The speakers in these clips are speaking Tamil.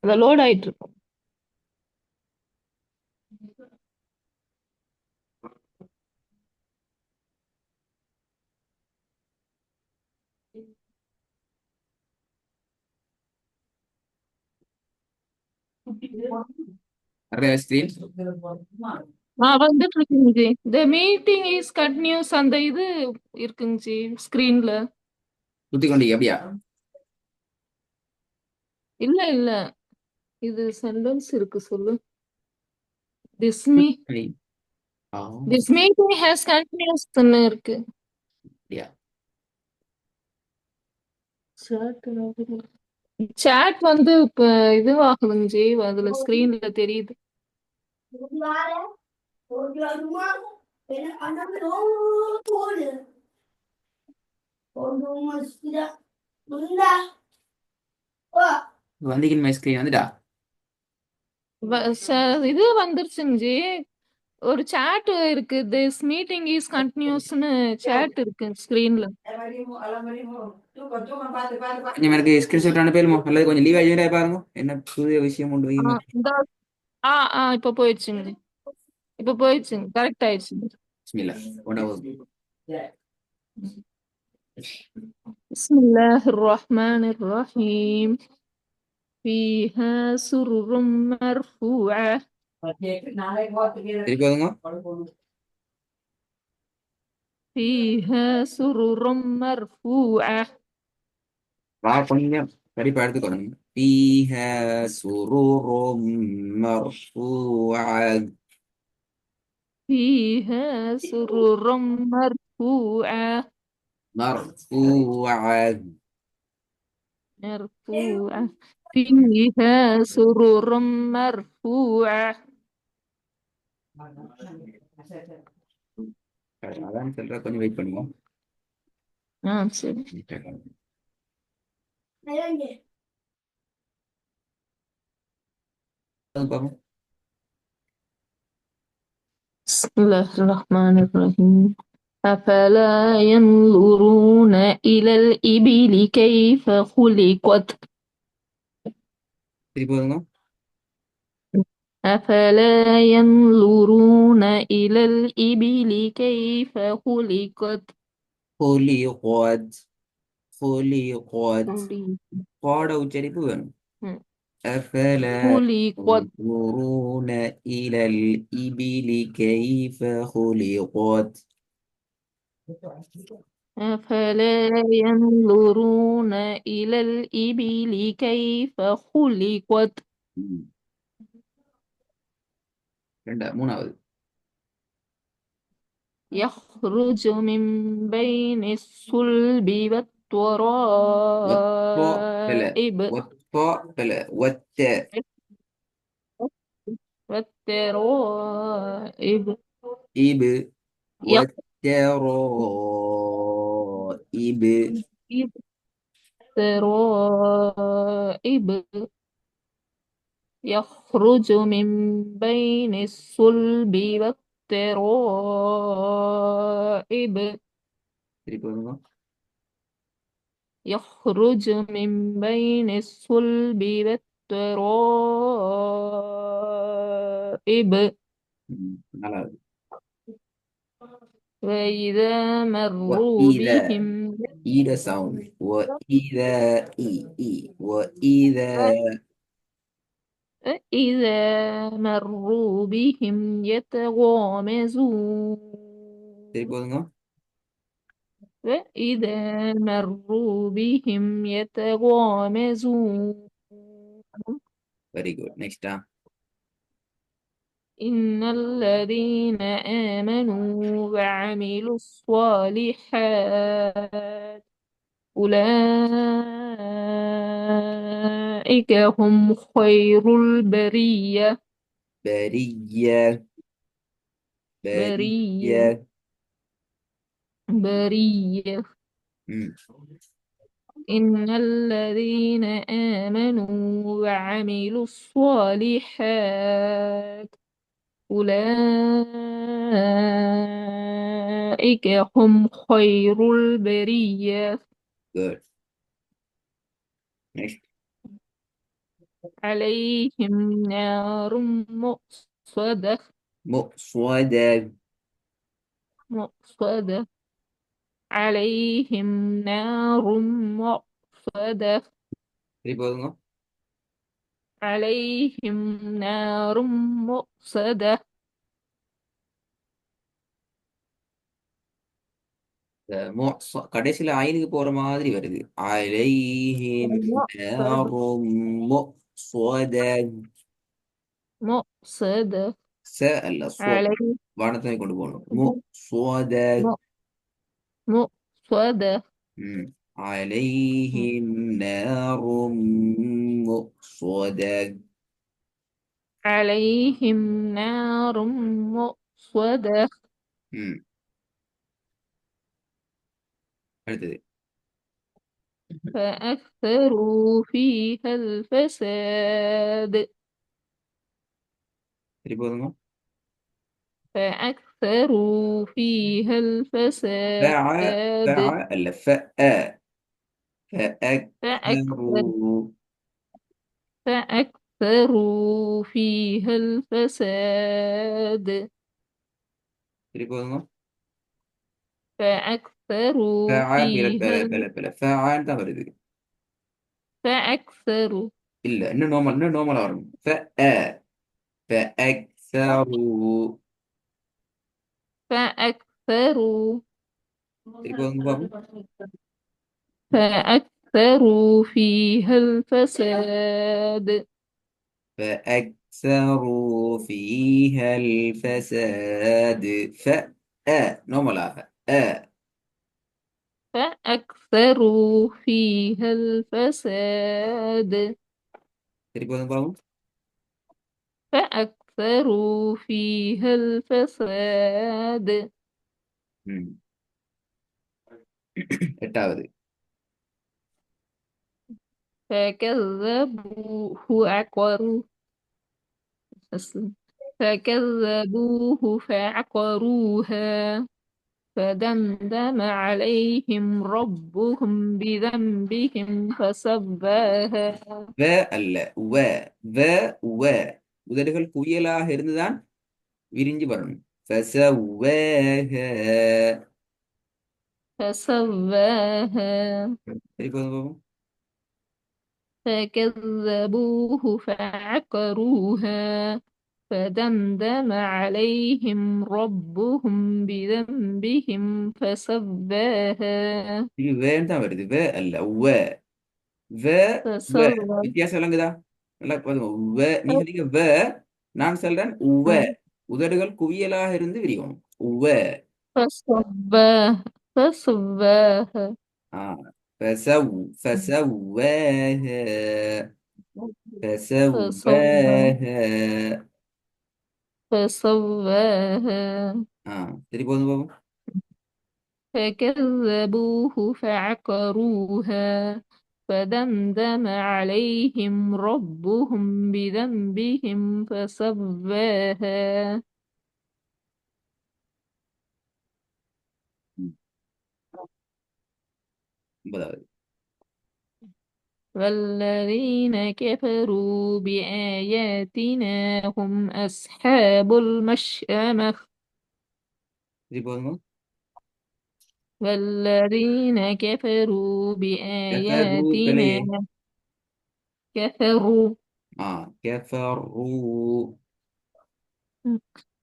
அத லோட் ஆயிட்டு இருக்கும். நிறைய ஸ்கிரீன் வந்துட்டு இருக்குங்க ji. The meeting is continues அந்த இது இருக்குங்க ஜி ஸ்கிரீன்ல. சுத்தி கொண்டீங்க அப்படியா? இல்ல இல்ல, இது சென்டென்ஸ் இருக்கு சொல்லு. திஸ் மீ சரி. ஆ, திஸ் மீட்டிங் ஹேஸ் கண்டினியூஸ்ன்னு இருக்கு. அப்படியா? சாட் வந்து இப்ப இதுவாகுதுங்க ஜி, அதுல ஸ்கிரீன்ல தெரியுது. வந்தீங்க மை ஸ்கிரீன் வந்துட்டா? இது வந்துருச்சுங்க ஜி. ஒரு சாட் இருக்கு, திஸ் மீட்டிங் இஸ் கண்டினியூஸ்னு சாட் இருக்கு ஸ்கிரீன்ல. கொஞ்சம் எனக்கு ஸ்கிரீன்ஷாட் அனுப்பிடுமோ அல்லது கொஞ்சம் லீவ் ஆகி பாருங்க என்ன புதிய விஷயம் கொண்டு ஆ வையுமே. இந்த இப்ப போயிடுச்சுங்க ஜி. இப்ப போயிடுச்சுங்க, கரெக்ட் ஆயிடுச்சுங்க. பிஸ்மில்லா. உணவு. بسم الله الرحمن الرحيم. فيها سرر مرفوعة. திருப்பி வருங்க. فيها سرر مرفوعة. கொஞ்சம் படிப்பா எடுத்துக்கணும். فيها سرور مرفوعة. فيها سرر مرفوعة. مرفوعة. مرفوعة. فيها سرر مرفوعة. அதான் சொல்ற, கொஞ்சம் வெயிட் பண்ணுவோம். சரி. பார்ப்போம். بسم الله الرحمن الرحيم. أفلا ينظرون إلى الإبل كيف خلقت. திருப்பி வருங்க. أفلا ينظرون إلى الإبل كيف خلقت. خلقت. خلقت. خلقت. பாட உச்சரிப்பு வேணும். أفلا خلقت. ينظرون إلى الإبل كيف خلقت. أفلا ينظرون إلى الإبل كيف خلقت. ம். மூணாவது. يخرج من بين الصلب والطاء بلا. والترائب. والطاء بلا. والتاء. والترائب. إب. والترائب. الترائب. يخرج من بين الصلب والترائب. திருப்பி வருங்க. يخرج من بين الصلب والترائب. நாலாவது. وإذا مروا وإذا. بهم إذا sound. وإذا. وإذا. مروا بهم يتغامزون. திருப்பி வருங்க. وإذا مروا بهم يتغامزون. Very good. நெக்ஸ்டா. إن الذين آمنوا وعملوا الصالحات أولئك هم خير البرية. برية. برية. برية. برية. مم. إن الذين آمنوا وعملوا الصالحات أولئك هم خير البرية. Good. Next. عليهم نار مؤصدة. مؤصدة. مؤصدة. عليهم نار مؤصدة. திருப்பி போதுங்க. عليهم نار مؤصدة. இந்த கடைசியில ஐனுக்கு போற மாதிரி வருது. அலைஹிம் مؤصدة. நாரும் முஃஸதா. مؤصدة. அல்ல عليهم வானத்தை கொண்டு போகணும். முஃஸதா. مؤصدة. ம். அலைஹிம் நாரும் முஃஸதா. عليهم نار مؤصدة. ம். அடுத்தது. فأكثروا فيها الفساد. திருப்பி போதுங்க. فأكثروا فيها فع الفساد. فع அல்ல فأكثر فأكثروا. فأكثروا فيها الفساد. திருப்பி போதுங்க. فأكثروا بلا فيها بلا بلا فعال தான் வருது. فأكثروا இல்ல இன்னும் நார்மலா வரும். فأكثروا. فأكثروا திருப்பி வந்து பாப்போம். فأكثروا فيها الفساد. فأكثروا فيها الفساد. نورمال فأكثروا فيها الفساد. திருப்பி வந்து பாப்போம். فأكثروا فيها الفساد. ம். எட்டாவது. فكذبوه عقروا فكذبوه فعقروها فدمدم عليهم ربهم بذنبهم فسواها. அல்ல வ வ உதடுகள் குவியலாக இருந்துதான் விரிஞ்சு வரணும். فسواها. فسواها. திருப்பி வந்து பாப்போம். فكذبوه فعقروها فدمدم عليهم ربهم بذنبهم فسواها. இது வேன்னு தான் வருது. அல்ல வ வ فسواها. வித்தியாசம் விளங்குதா? நல்லா பாருங்க. நீ சொன்னீங்க நான் சொல்றேன் உதடுகள் குவியலாக இருந்து விரியும். فسواها. فسواها. ஆ فسواها. فسواها. فسواها. فسواها. ஆ திருப்பி வந்து பாப்போம். فكذبوه فعقروها فدمدم عليهم ربهم بذنبهم فسواها. ம். 9வது. والذين كفروا بآياتنا هم أصحاب المشأمة. திருப்பி வந்து والذين كفروا كفروا பிழையே. بآياتنا كفروا كفروا.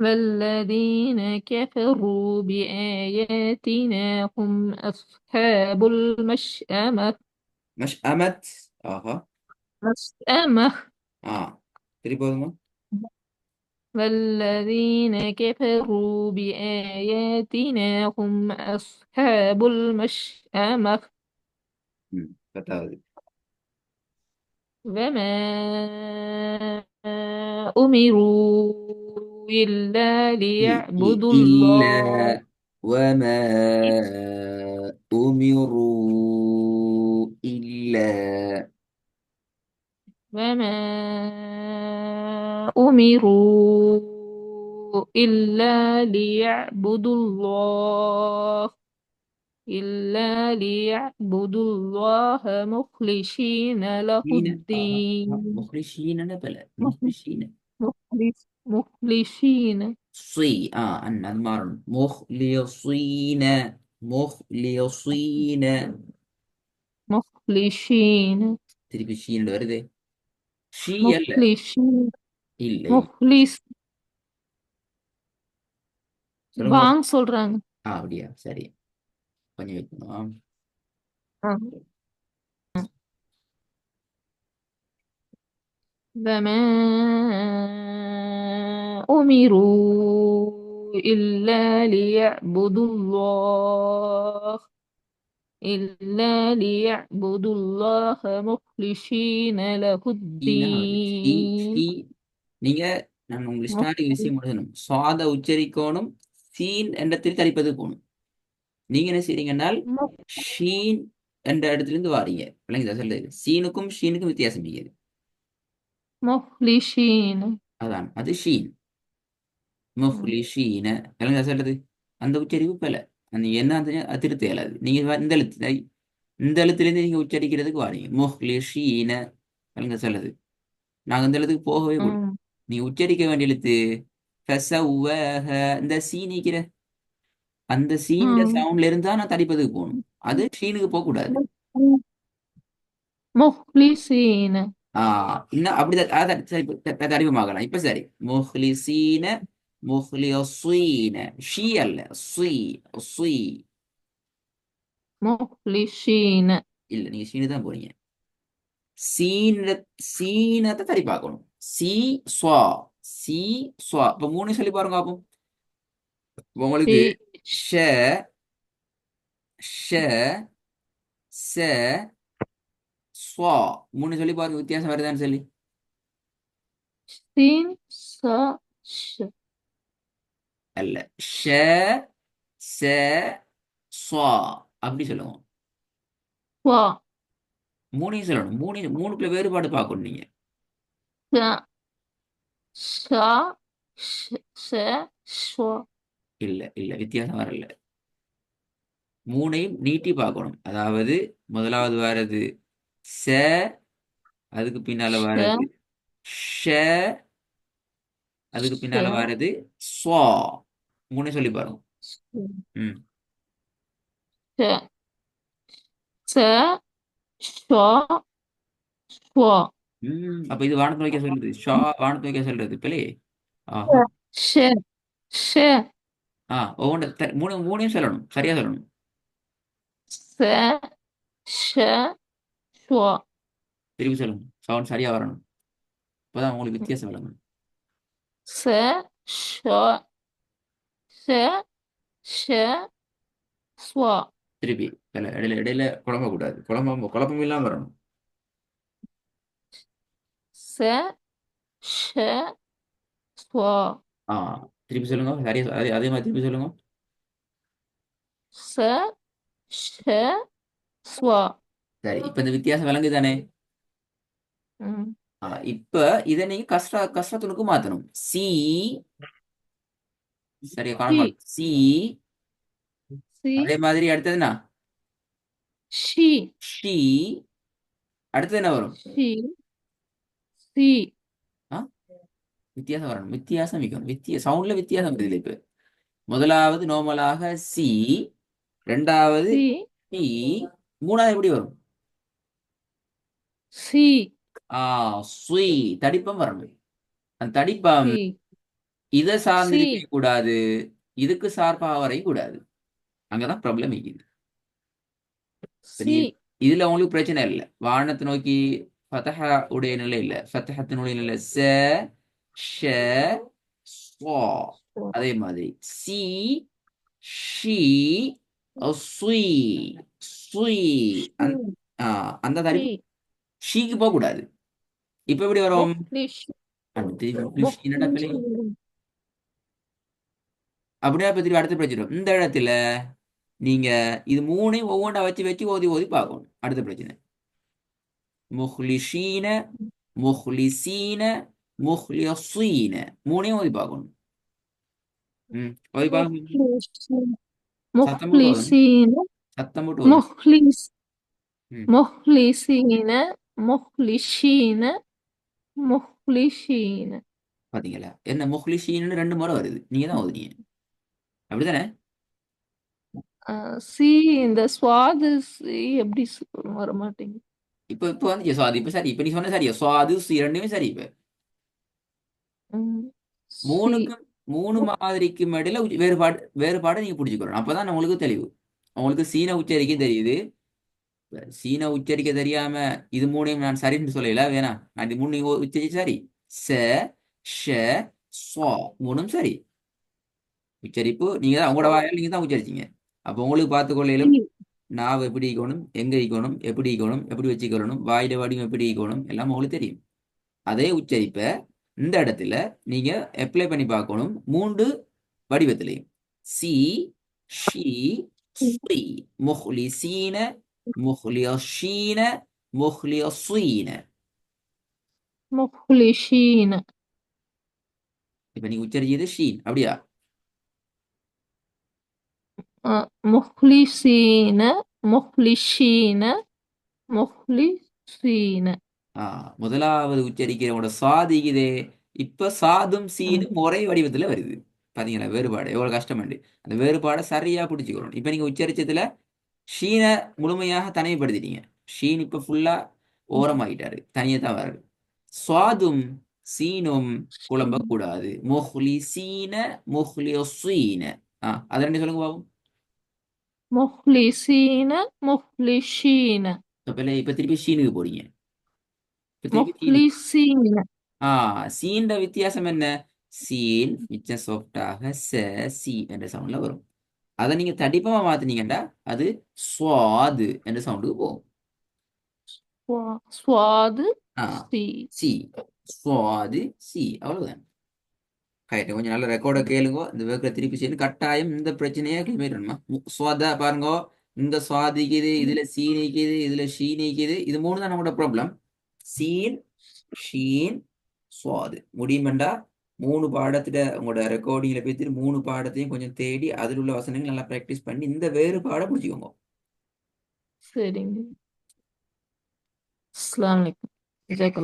والذين كفروا بآياتنا هم أصحاب المشأمة. مش أمت. آها. مشأمة. திருப்பி வந்து والذين كفروا بآياتنا هم أصحاب المشأمة. 10வது. وما أمروا إلا ليعبدوا الله. إلا وما أمروا إلا. وما أمروا إلا ليعبدوا الله إلا ليعبدوا الله مخلصين له ஷீன الدين. முஹ்லிஷீன பல مخ- முஹ்லிஷீன مخلصين. صي அது மாறணும் முஹ்லியீன முஹ்லியீன مخلصين. திருப்பி ஷீன் வருது ஷீ அல்ல مخلصين. இல்ல இல்ல مخلص. சொல்லுங்க வாங்க சொல்றாங்க. அப்படியா சரி கொஞ்சம் வைக்கணும் ஆ. وما أمروا إلا ليعبدوا الله مخلصين له ஷீனா வருது ஷீ الدين. ஷீ நீங்க நான் உங்களுக்கு ஸ்டார்டிங் விஷயம் முடிச்சணும் சுவாத உச்சரிக்கணும் சீன் என்ற தடிப்பது போகணும் நீங்க என்ன செய்றீங்கன்னால் ஷீன் என்ற இடத்துல இருந்து வாரீங்க விளங்குதா சொல்றது சீனுக்கும் ஷீனுக்கும் வித்தியாசம் இருக்குது مخلصين. அதான் அது ஷீன் முஹ்லிஷீன விளங்குதா சொல்றது அந்த உச்சரிப்பு பல அந்த என்ன அந்த அது திருத்த இயலாது நீங்க இந்த எழுத்து இந்த எழுத்துலேருந்து நீங்க உச்சரிக்கிறதுக்கு வாரீங்க முஹ்லிஷீன விளங்குதா சொல்றது நாங்க இந்த எழுத்துக்கு போகவே கூடும் நீங்க உச்சரிக்க வேண்டிய எழுத்து ஃபஸவ்வஹ இந்த சீ நீக்கிற அந்த சீன்ற சவுண்ட்ல இருந்தா நான் தடிப்பதுக்கு போகணும் அது ஷீனுக்கு போக கூடாது مخلصين. இன்னும் அப்படிதான் அதான் சரி தடிப்பமாகலாம் இப்ப சரி முஹ்லிசீன முஹ்லியீன ஷீ அல்ல சுய் சுய் مخلصين. இல்ல நீங்க ஷீனு தான் போறீங்க சீன சீனத்தை தடி பார்க்கணும் சி ஸ்வா சி ஸ்வா இப்ப மூணு சொல்லி பாருங்க அப்போ உங்களுக்கு شيء. ஷ ஷ ச ஸ்வா மூணு சொல்லி பாருங்க வித்தியாசம் வருதான்னு சொல்லி سين صا ش. அல்ல ஷ ச ஸ்வா அப்படி சொல்லுவோம் وا. மூணையும் சொல்லணும் மூணுக்குள்ள வேறுபாடு பார்க்கணும் நீங்க شا. شا. ش. شوا. இல்ல இல்ல வித்தியாசம் வரல மூணையும் நீட்டி பார்க்கணும் அதாவது முதலாவது வாரது ச அதுக்கு பின்னால ش. வாரது ஷ அதுக்கு ش. பின்னால வாரது ஸ்வா மூணு சொல்லி பாருங்க ம் ش. س. شا. شوا. அப்ப இது வானத்து வைக்க சொல்றது ஷா வானத்து வைக்க சொல்றது பிள்ளை ஆஹா ش. ش. ஒவ்வொன்று மூணையும் சொல்லணும் சரியா சொல்லணும் س. ش. شوا. திருப்பி சொல்லணும் சவுண்ட் சரியா வரணும் அப்பதான் உங்களுக்கு வித்தியாசம் விளங்கணும் س. شا. س. ش. سوا. திருப்பி இடையில இடையில குழம்ப கூடாது குழப்பம் இல்லாம வரணும் س. ش. سوا. ஆ திருப்பி சொல்லுங்க சரியா அதே மாதிரி திருப்பி சொல்லுங்க س. ش. سوا. சரி இப்ப இந்த வித்தியாசம் விளங்கு தானே ம். இப்ப இதை நீங்க கஷ்டத்துனுக்கு மாத்தணும் சி சரியா ஷி. காணுமா சி சி. அதே மாதிரி அடுத்ததுனா ஷி. ஷி அடுத்தது என்ன வரும் ஷி. சி. ஆ வித்தியாசம் வரணும் வித்தியாசம் வைக்கணும் சவுண்ட்ல வித்தியாசம் வருது இப்ப முதலாவது நார்மலாக சி ரெண்டாவது சி. சி மூணாவது எப்படி வரும் சி. ஆ சுய் தடிப்பம் வரணும் அந்த தடிப்பம் சி. இதை சி. சார்ந்திருக்க கூடாது இதுக்கு சார்பாக வரையும் கூடாது அங்கதான் ப்ராப்ளம் இருக்குது இப்ப சி. நீங்க இதுல உங்களுக்கு பிரச்சனை இல்லை வானத்தை நோக்கி ஃபதஹா உடைய நிலை இல்ல ஃபத்தஹத்தினுடைய நிலை ச ஷ ஸ்வா அதே மாதிரி சி ஷி சுய் சுய் அந்த சி. தடிப்பு ஷீக்கு போக கூடாது இப்ப எப்படி வரும் முக்லிஷ். என்னடா பிள்ளை முக்லிஷ். அப்படியே இப்ப திருப்பி அடுத்த பிரச்சனை வரும். இந்த இடத்துல நீங்க இது மூணையும் ஒவ்வொன்றா வச்சு வச்சு ஓதி ஓதி பார்க்கணும் அடுத்த பிரச்சனை முஹ்லிஷீன முஹ்லிசீன முஹ்லியீன மூணையும் ஓதி பார்க்கணும் ஓதி பார்க்க முக்லிஷ். சத்தம் போட்டு ஓதணும் முக்லிஷீன். சத்தம் போட்டு ஓதுங்க. முஹ்லிஸ் ம். முஹ்லிசீன முஹ்லிஷீன முஹ்லிஷீன. பாத்தீங்களா என்ன முஹ்லிஷீன்னு 2 முறை வருது, நீங்க தான் ஓதுனீங்க. அப்படிதானே? சி இந்த சுவாது சி எப்படி வர மாட்டேங்குது. இப்ப வந்து சுவாது இப்ப சரி, இப்ப நீ சொன்ன சரியா சுவாது சி ரெண்டுமே சரி. இப்ப ம், சி மூணுக்கும் மூணு மாதிரிக்கும் இடையில வேறுபாடு நீங்க புடிச்சுக்கணும். அப்பதான் உங்களுக்கு தெளிவு. உங்களுக்கு சீன உச்சரிக்க தெரியுது. சீன உச்சரிக்க தெரியாம இது மூணையும் நான் சரின்னு சொல்லல வேணாம். நான் இது மூணு நீங்க உச்சரிச்சு சரி. ச ஷ ஸ்வா மூணும் சரி. உச்சரிப்பு நீங்க தான் உங்களோட வாயால் நீங்க தான் உச்சரிச்சீங்க. அப்போ உங்களுக்கு பார்த்து கொள்ளையிலும் சி. நாவ் எப்படி ஈக்கணும், எங்க ஈக்கணும், எப்படி ஈக்கணும், எப்படி வச்சுக்கணும், வாயிட வடிவம் எப்படி ஈக்கணும் எல்லாம் உங்களுக்கு தெரியும். அதே உச்சரிப்பை இந்த இடத்துல நீங்க அப்ளை பண்ணி பார்க்கணும் 3 வடிவத்திலையும். சி ஷி ஸ்ரீ முஹ்லிசீன முஹ்லியஷீன முஹ்லியஸீன. முஹ்லிஷீன. இப்ப நீங்க உச்சரிச்சது ஷீன் அப்படியா? முஹ்லிசீன முஹ்லிஷீன முஹ்லிசீன. ஆ, முதலாவது உச்சரிக்கிறவங்களோட சாதி இதே. இப்ப சாதும் ம், சீனும் ஒரே வடிவத்துல வருது. பாத்தீங்களா வேறுபாடு எவ்வளவு கஷ்டமாண்டு. அந்த வேறுபாடை சரியா பிடிச்சுக்கணும். இப்ப நீங்க உச்சரிச்சதுல ஷீனை முழுமையாக தனிமைப்படுத்திட்டீங்க. ஷீன் இப்ப ஃபுல்லா ஓரமாயிட்டாரு, தனியா தான் வராரு. சுவாதும் சீனும் குழம்பக்கூடாது. மொஹ்லி சீன மொஹ்லியோ சீன. அதை ரெண்டு சொல்லுங்க பாபு. முஹ்லிசீன முஹ்லிஷீன இப்ப திருப்பி ஷீனுக்கு போறீங்க. இப்ப திருப்பி சீனுக்கு. முஹ்லிசீன. சீன்ற வித்தியாசம் என்ன? சீன் மிச்சம் சாஃப்டாக ச சி என்ற சவுண்ட்ல வரும். அதை நீங்க தடிப்பமா மாத்துனீங்கன்னா அது ஸ்வாது என்ற சவுண்டுக்கு போகும். சுவாது ஆ சி. சி ஸ்வாது சி அவ்வளவுதான். கரெக்ட். கொஞ்சம் நல்ல ரெக்கார்டை கேளுங்க. இந்த வேர்க்கை திருப்பி செய்யணும் கட்டாயம். இந்த பிரச்சனையே கிளியர் பண்ணணுமா? ஸ்வாதா பாருங்க. இந்த சுவாதிக்குது, இதுல சீ நீக்குது, இதுல ஷீ நீக்குது. இது மூணு தான் நம்மளோட ப்ராப்ளம். சீன் ஷீன் சுவாது முடியுமெண்டா 3 பாடத்துல உங்களோட ரெக்கார்டிங்ல பேசி 3 பாடத்தையும் கொஞ்சம் தேடி அதில் உள்ள வசனங்கள் நல்லா ப்ராக்டிஸ் பண்ணி இந்த வேறுபாடை பிடிச்சிக்கோங்க. சரிங்க. அஸ்ஸலாமு அலைக்கும். ஜஸாக்கல்லாஹ்.